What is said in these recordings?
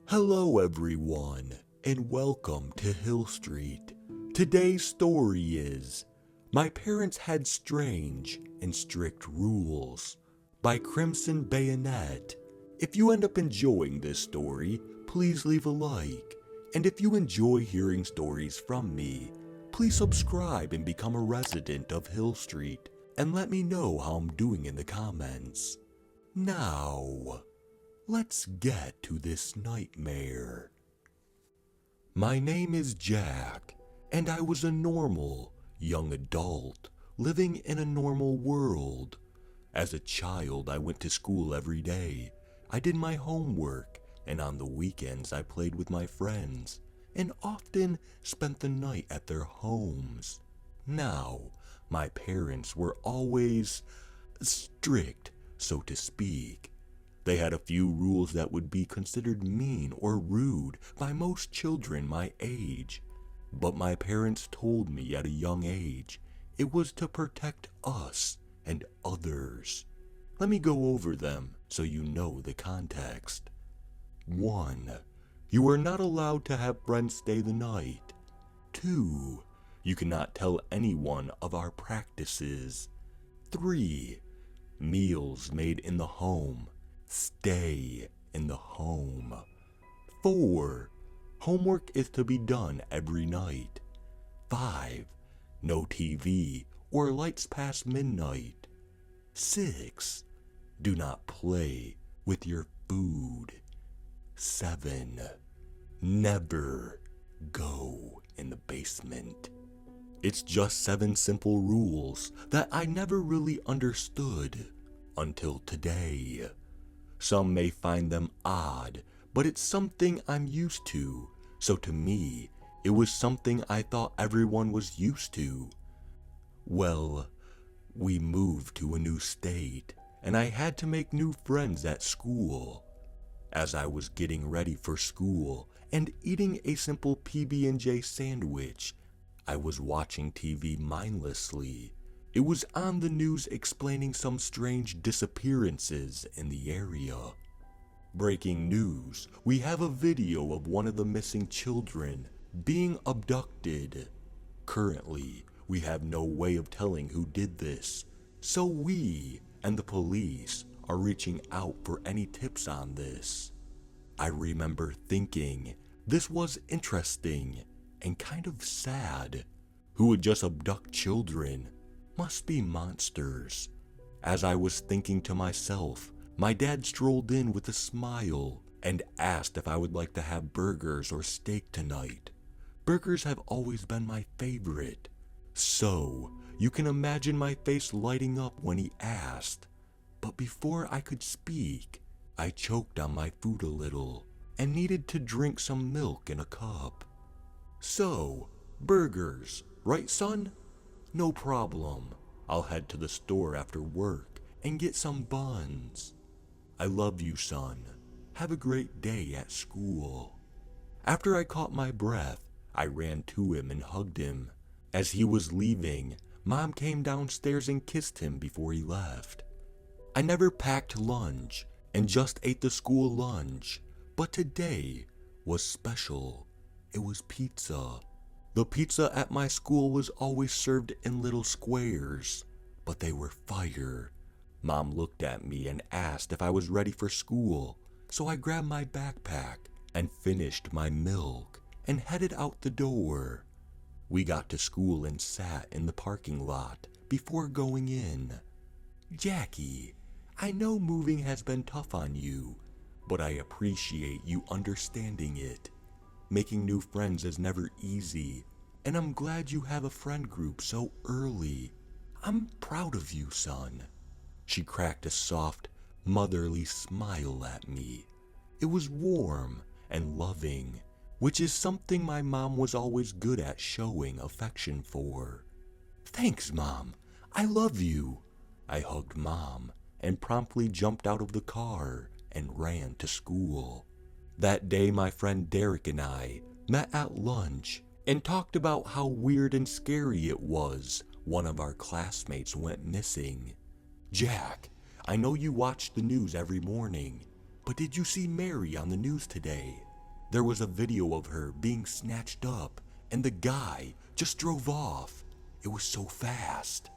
Hello everyone, and welcome to Hill Street. Today's story is My Parents Had Strange and Strict Rules by Crimson Bayonet. If you end up enjoying this story, please leave a like. And if you enjoy hearing stories from me, please subscribe and become a resident of Hill Street and let me know how I'm doing in the comments. Now, let's get to this nightmare. My name is Jack, and I was a normal, young adult living in a normal world. As a child, I went to school every day. I did my homework, and on the weekends I played with my friends, and often spent the night at their homes. Now, my parents were always strict, so to speak. They had a few rules that would be considered mean or rude by most children my age. But my parents told me at a young age it was to protect us and others. Let me go over them so you know the context. 1. You are not allowed to have friends stay the night. 2. You cannot tell anyone of our practices. 3. Meals made in the home stay in the home. 4. Homework is to be done every night. 5. No TV or lights past midnight. 6. Do not play with your food. 7. Never go in the basement. It's just 7 simple rules that I never really understood until today. Some may find them odd, but it's something I'm used to, so to me, it was something I thought everyone was used to. Well, we moved to a new state, and I had to make new friends at school. As I was getting ready for school and eating a simple PB&J sandwich, I was watching TV mindlessly. It was on the news explaining some strange disappearances in the area. Breaking news, we have a video of one of the missing children being abducted. Currently, we have no way of telling who did this, so we and the police are reaching out for any tips on this. I remember thinking this was interesting and kind of sad. Who would just abduct children? Must be monsters. As I was thinking to myself, my dad strolled in with a smile and asked if I would like to have burgers or steak tonight. Burgers have always been my favorite. So, you can imagine my face lighting up when he asked. But before I could speak, I choked on my food a little and needed to drink some milk in a cup. So, burgers, right son? No problem. I'll head to the store after work and get some buns. I love you, son. Have a great day at school. After I caught my breath, I ran to him and hugged him. As he was leaving, Mom came downstairs and kissed him before he left. I never packed lunch and just ate the school lunch, but today was special. It was pizza. The pizza at my school was always served in little squares, but they were fire. Mom looked at me and asked if I was ready for school, so I grabbed my backpack and finished my milk and headed out the door. We got to school and sat in the parking lot before going in. Jackie, I know moving has been tough on you, but I appreciate you understanding it. Making new friends is never easy, and I'm glad you have a friend group so early. I'm proud of you, son. She cracked a soft, motherly smile at me. It was warm and loving, which is something my mom was always good at showing affection for. Thanks, Mom. I love you. I hugged Mom and promptly jumped out of the car and ran to school. That day, my friend Derek and I met at lunch and talked about how weird and scary it was one of our classmates went missing. Jack, I know you watch the news every morning, but did you see Mary on the news today? There was a video of her being snatched up, and the guy just drove off. It was so fast.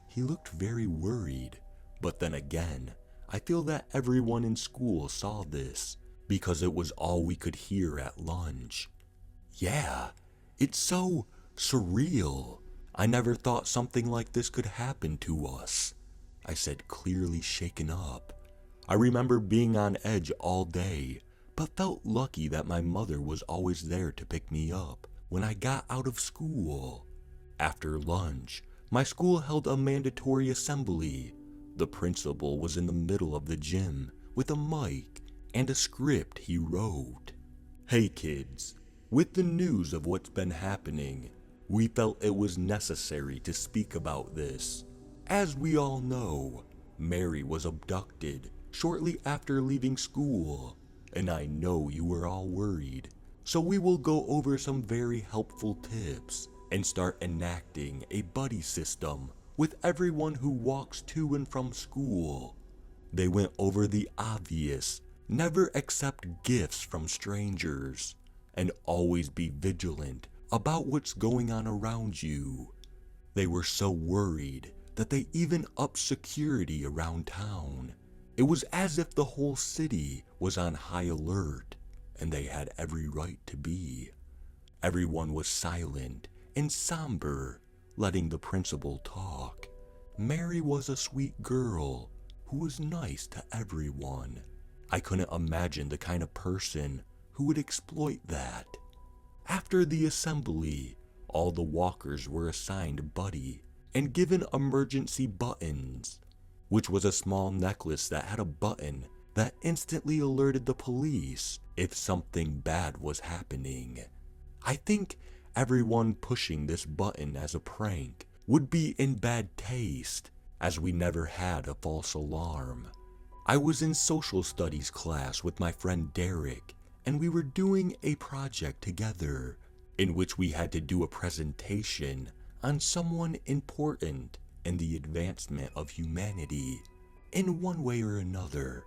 He looked very worried, but then again, I feel that everyone in school saw this because it was all we could hear at lunch. Yeah, it's so surreal. I never thought something like this could happen to us, I said, clearly shaken up. I remember being on edge all day, but felt lucky that my mother was always there to pick me up when I got out of school. After lunch, my school held a mandatory assembly. The principal was in the middle of the gym with a mic and a script he wrote. Hey kids, with the news of what's been happening, we felt it was necessary to speak about this. As we all know, Mary was abducted shortly after leaving school, and I know you were all worried, so we will go over some very helpful tips and start enacting a buddy system with everyone who walks to and from school. They went over the obvious: never accept gifts from strangers, and always be vigilant about what's going on around you. They were so worried that they even upped security around town. It was as if the whole city was on high alert, and they had every right to be. Everyone was silent and somber, letting the principal talk. Mary was a sweet girl who was nice to everyone. I couldn't imagine the kind of person who would exploit that. After the assembly, all the walkers were assigned a buddy and given emergency buttons, which was a small necklace that had a button that instantly alerted the police if something bad was happening. I think everyone pushing this button as a prank would be in bad taste, as we never had a false alarm. I was in social studies class with my friend Derek, and we were doing a project together in which we had to do a presentation on someone important in the advancement of humanity in one way or another.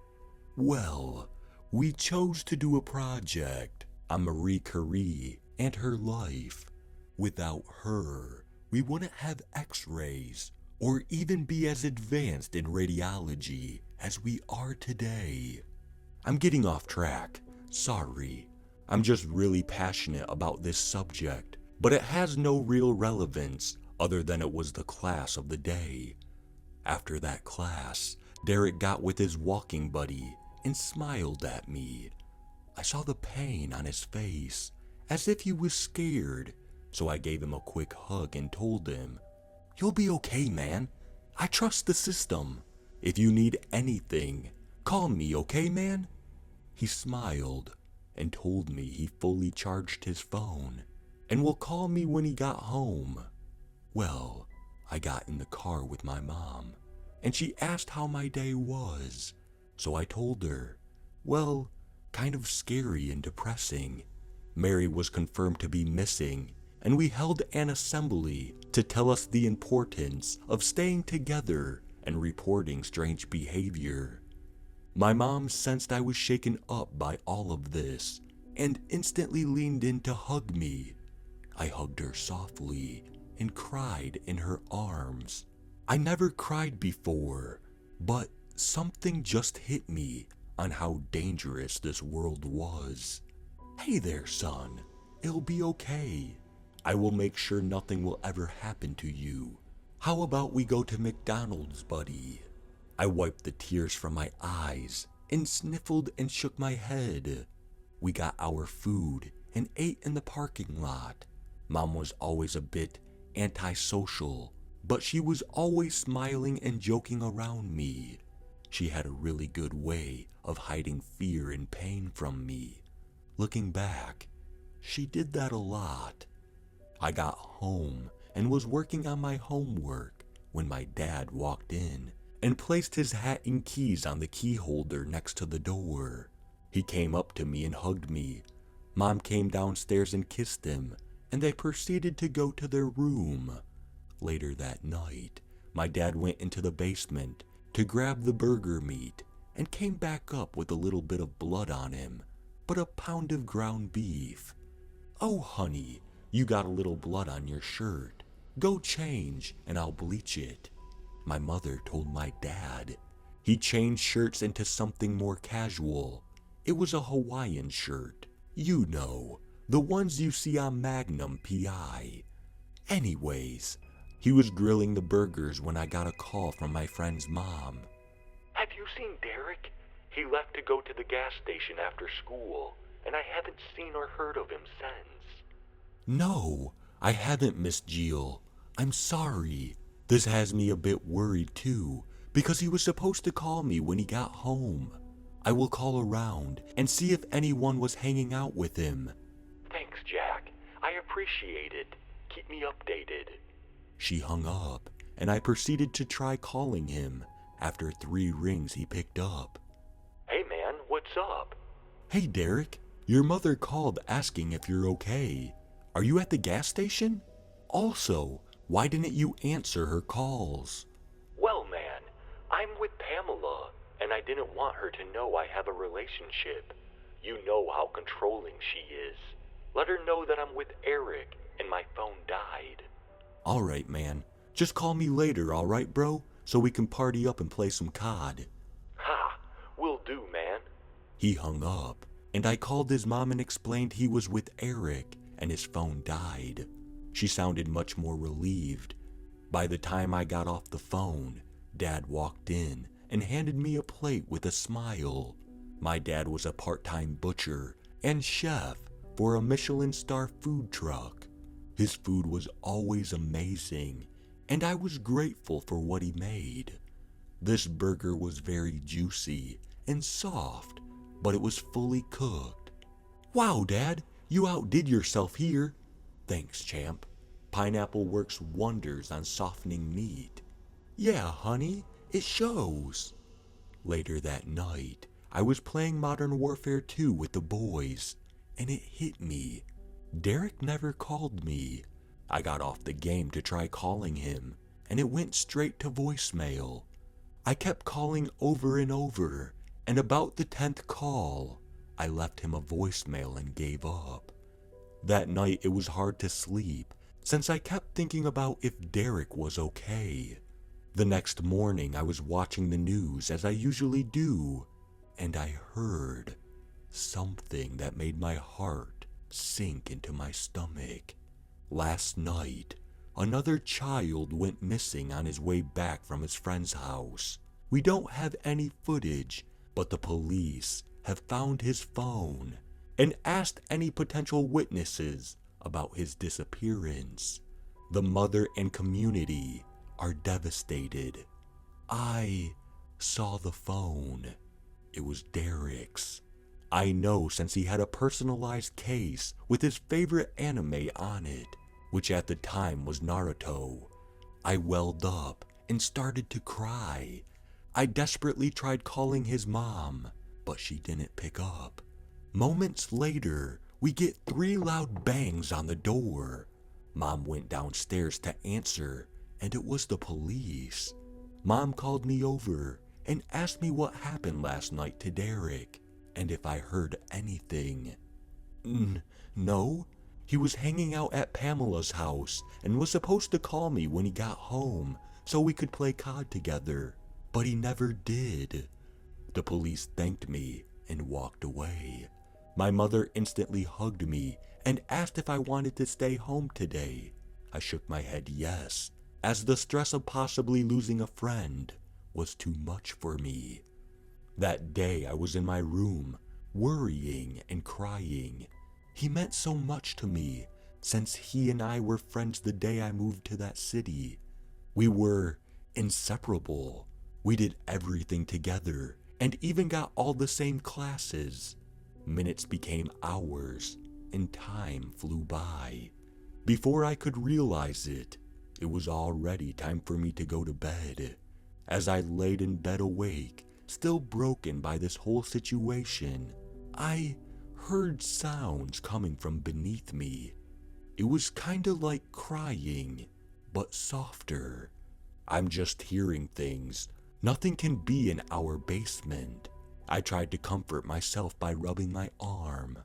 Well, we chose to do a project on Marie Curie and her life. Without her, we wouldn't have x-rays or even be as advanced in radiology as we are today. I'm getting off track, sorry. I'm just really passionate about this subject, but it has no real relevance other than it was the class of the day. After that class, Derek got with his walking buddy and smiled at me. I saw the pain on his face, as if he was scared, so I gave him a quick hug and told him, "You'll be okay, man. I trust the system. If you need anything, call me, okay, man?" He smiled and told me he fully charged his phone and will call me when he got home. Well, I got in the car with my mom, and she asked how my day was, so I told her, well, kind of scary and depressing. Mary was confirmed to be missing, and we held an assembly to tell us the importance of staying together and reporting strange behavior. My mom sensed I was shaken up by all of this and instantly leaned in to hug me. I hugged her softly and cried in her arms. I never cried before, but something just hit me on how dangerous this world was. "Hey there, son. It'll be okay. I will make sure nothing will ever happen to you. How about we go to McDonald's, buddy?" I wiped the tears from my eyes and sniffled and shook my head. We got our food and ate in the parking lot. Mom was always a bit antisocial, but she was always smiling and joking around me. She had a really good way of hiding fear and pain from me. Looking back, she did that a lot. I got home and was working on my homework when my dad walked in and placed his hat and keys on the key holder next to the door. He came up to me and hugged me. Mom came downstairs and kissed him, and they proceeded to go to their room. Later that night, my dad went into the basement to grab the burger meat and came back up with a little bit of blood on him. but a pound of ground beef. Oh, honey, you got a little blood on your shirt. Go change and I'll bleach it. My mother told my dad. He changed shirts into something more casual. It was a Hawaiian shirt. You know, the ones you see on Magnum PI. Anyways, he was grilling the burgers when I got a call from my friend's mom. Have you seen Derek? He left to go to the gas station after school, and I haven't seen or heard of him since. No, I haven't, Miss Jill. I'm sorry. This has me a bit worried too, because he was supposed to call me when he got home. I will call around and see if anyone was hanging out with him. Thanks, Jack. I appreciate it. Keep me updated. She hung up, and I proceeded to try calling him. After 3 rings, he picked up. Hey man, what's up? Hey Derek, your mother called asking if you're okay. Are you at the gas station? Also, why didn't you answer her calls? Well man, I'm with Pamela, and I didn't want her to know I have a relationship. You know how controlling she is. Let her know that I'm with Eric and my phone died. Alright man, just call me later, alright bro? So we can party up and play some COD. Ha, will do man. He hung up, and I called his mom and explained he was with Eric and his phone died. She sounded much more relieved. By the time I got off the phone, Dad walked in and handed me a plate with a smile. My dad was a part-time butcher and chef for a Michelin star food truck. His food was always amazing, and I was grateful for what he made. This burger was very juicy and soft, but it was fully cooked. Wow, Dad, you outdid yourself here. Thanks, champ. Pineapple works wonders on softening meat. Yeah, honey, it shows. Later that night, I was playing Modern Warfare 2 with the boys, and it hit me. Derek never called me. I got off the game to try calling him, and it went straight to voicemail. I kept calling over and over, and about the 10th call, I left him a voicemail and gave up. That night it was hard to sleep, since I kept thinking about if Derek was okay. The next morning I was watching the news as I usually do, and I heard something that made my heart sink into my stomach. Last night, another child went missing on his way back from his friend's house. We don't have any footage, but the police have found his phone and asked any potential witnesses about his disappearance. The mother and community are devastated. I saw the phone. It was Derek's. I know since he had a personalized case with his favorite anime on it, which at the time was Naruto. I welled up and started to cry. I desperately tried calling his mom, but she didn't pick up. Moments later, we get 3 loud bangs on the door. Mom went downstairs to answer, and it was the police. Mom called me over and asked me what happened last night to Derek, and if I heard anything. No, he was hanging out at Pamela's house and was supposed to call me when he got home so we could play COD together, but he never did. The police thanked me and walked away. My mother instantly hugged me and asked if I wanted to stay home today. I shook my head yes, as the stress of possibly losing a friend was too much for me. That day I was in my room, worrying and crying. He meant so much to me, since he and I were friends the day I moved to that city. We were inseparable. We did everything together, and even got all the same classes. Minutes became hours, and time flew by. Before I could realize it, it was already time for me to go to bed. As I laid in bed awake, still broken by this whole situation, I heard sounds coming from beneath me. It was kinda like crying, but softer. I'm just hearing things. Nothing can be in our basement. I tried to comfort myself by rubbing my arm.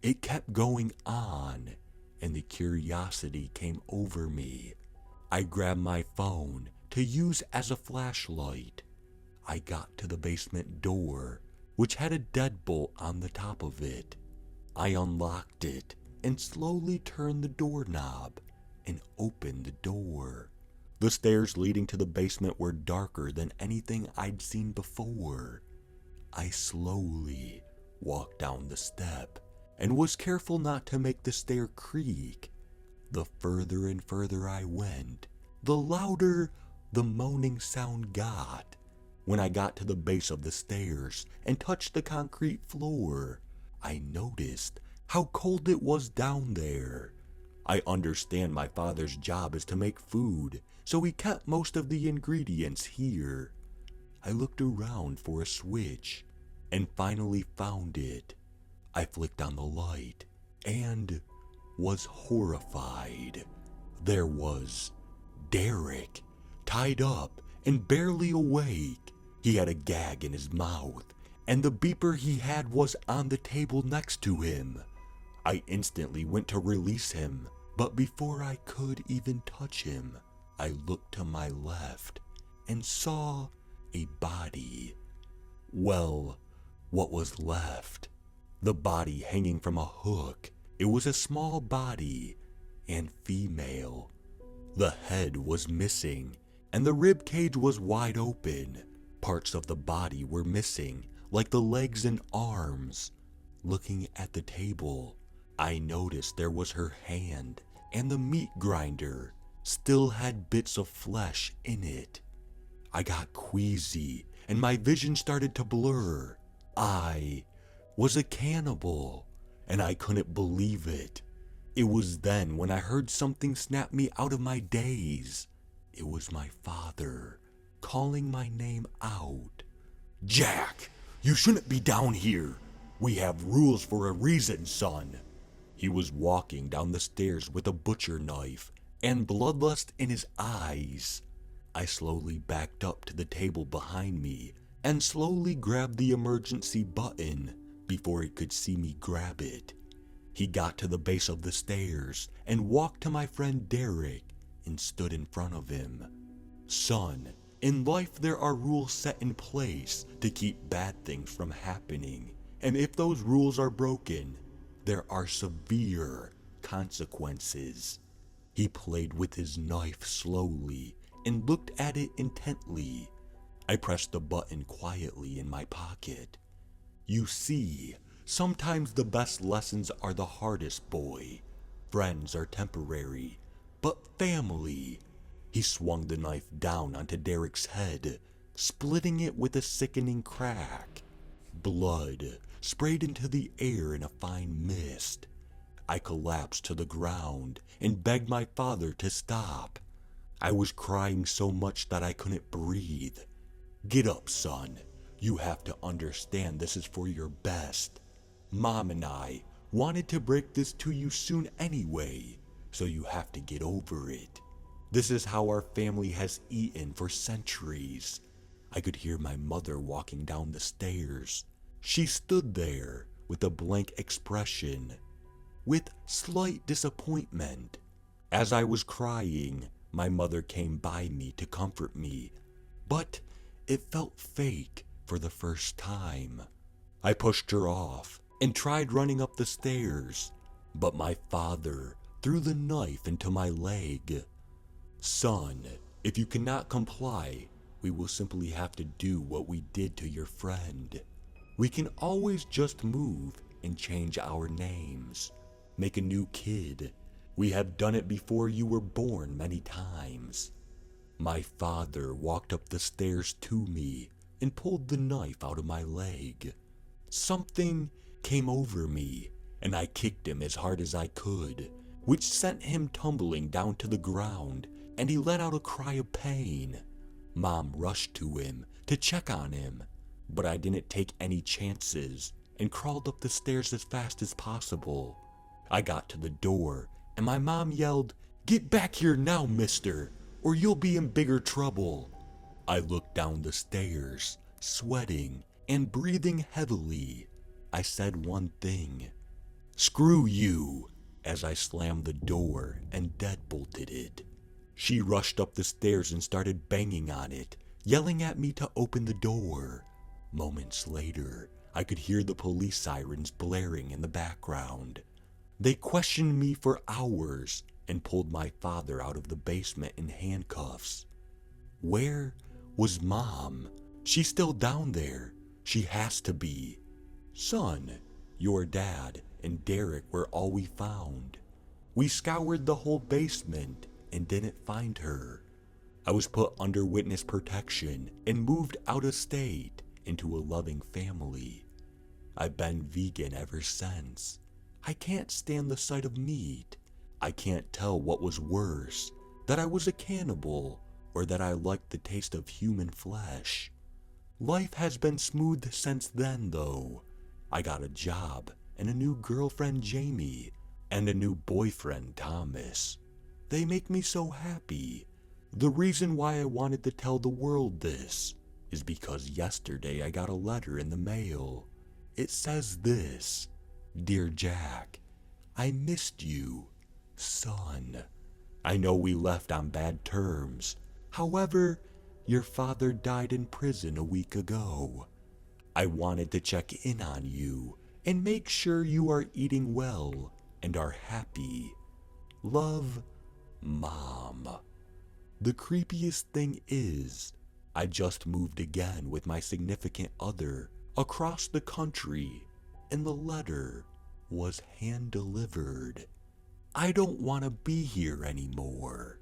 It kept going on, and the curiosity came over me. I grabbed my phone to use as a flashlight. I got to the basement door, which had a deadbolt on the top of it. I unlocked it and slowly turned the doorknob and opened the door. The stairs leading to the basement were darker than anything I'd seen before. I slowly walked down the step and was careful not to make the stair creak. The further and further I went, the louder the moaning sound got. When I got to the base of the stairs and touched the concrete floor, I noticed how cold it was down there. I understand my father's job is to make food, so he kept most of the ingredients here. I looked around for a switch and finally found it. I flicked on the light and was horrified. There was Derek, tied up and barely awake. He had a gag in his mouth, and the beeper he had was on the table next to him. I instantly went to release him, but before I could even touch him, I looked to my left and saw a body. Well, what was left? The body hanging from a hook. It was a small body and female. The head was missing and the rib cage was wide open. Parts of the body were missing, like the legs and arms. Looking at the table, I noticed there was her hand, and the meat grinder still had bits of flesh in it. I got queasy and my vision started to blur. I was a cannibal, and I couldn't believe it. It was then when I heard something snap me out of my daze. It was my father calling my name out. "Jack, you shouldn't be down here. We have rules for a reason, son." He was walking down the stairs with a butcher knife and bloodlust in his eyes. I slowly backed up to the table behind me and slowly grabbed the emergency button before he could see me grab it. He got to the base of the stairs and walked to my friend Derek and stood in front of him. "Son, in life there are rules set in place to keep bad things from happening, and if those rules are broken, there are severe consequences." He played with his knife slowly and looked at it intently. I pressed the button quietly in my pocket. "You see, sometimes the best lessons are the hardest, boy. Friends are temporary, but family." He swung the knife down onto Derek's head, splitting it with a sickening crack. Blood sprayed into the air in a fine mist. I collapsed to the ground and begged my father to stop. I was crying so much that I couldn't breathe. "Get up, son. You have to understand this is for your best. Mom and I wanted to break this to you soon anyway, so you have to get over it. This is how our family has eaten for centuries." I could hear my mother walking down the stairs. She stood there with a blank expression, with slight disappointment. As I was crying, my mother came by me to comfort me, but it felt fake for the first time. I pushed her off and tried running up the stairs, but my father threw the knife into my leg. "Son, if you cannot comply, we will simply have to do what we did to your friend. We can always just move and change our names, make a new kid. We have done it before you were born many times." My father walked up the stairs to me and pulled the knife out of my leg. Something came over me, and I kicked him as hard as I could, which sent him tumbling down to the ground, and he let out a cry of pain. Mom rushed to him to check on him, but I didn't take any chances and crawled up the stairs as fast as possible. I got to the door, and my mom yelled, "Get back here now, mister, or you'll be in bigger trouble." I looked down the stairs, sweating and breathing heavily, I said one thing: "Screw you," as I slammed the door and deadbolted it. She rushed up the stairs and started banging on it, yelling at me to open the door. Moments later, I could hear the police sirens blaring in the background. They questioned me for hours and pulled my father out of the basement in handcuffs. Where was Mom? She's still down there. She has to be. Son, your dad, and Derek were all we found. We scoured the whole basement and didn't find her. I was put under witness protection and moved out of state into a loving family. I've been vegan ever since. I can't stand the sight of meat. I can't tell what was worse, that I was a cannibal or that I liked the taste of human flesh. Life has been smooth since then, though. I got a job and a new girlfriend, Jamie, and a new boyfriend, Thomas. They make me so happy. The reason why I wanted to tell the world this is because yesterday I got a letter in the mail. It says this: "Dear Jack, I missed you, son. I know we left on bad terms. However, your father died in prison a week ago. I wanted to check in on you and make sure you are eating well and are happy. Love, Mom." The creepiest thing is, I just moved again with my significant other across the country, and the letter was hand-delivered. I don't want to be here anymore.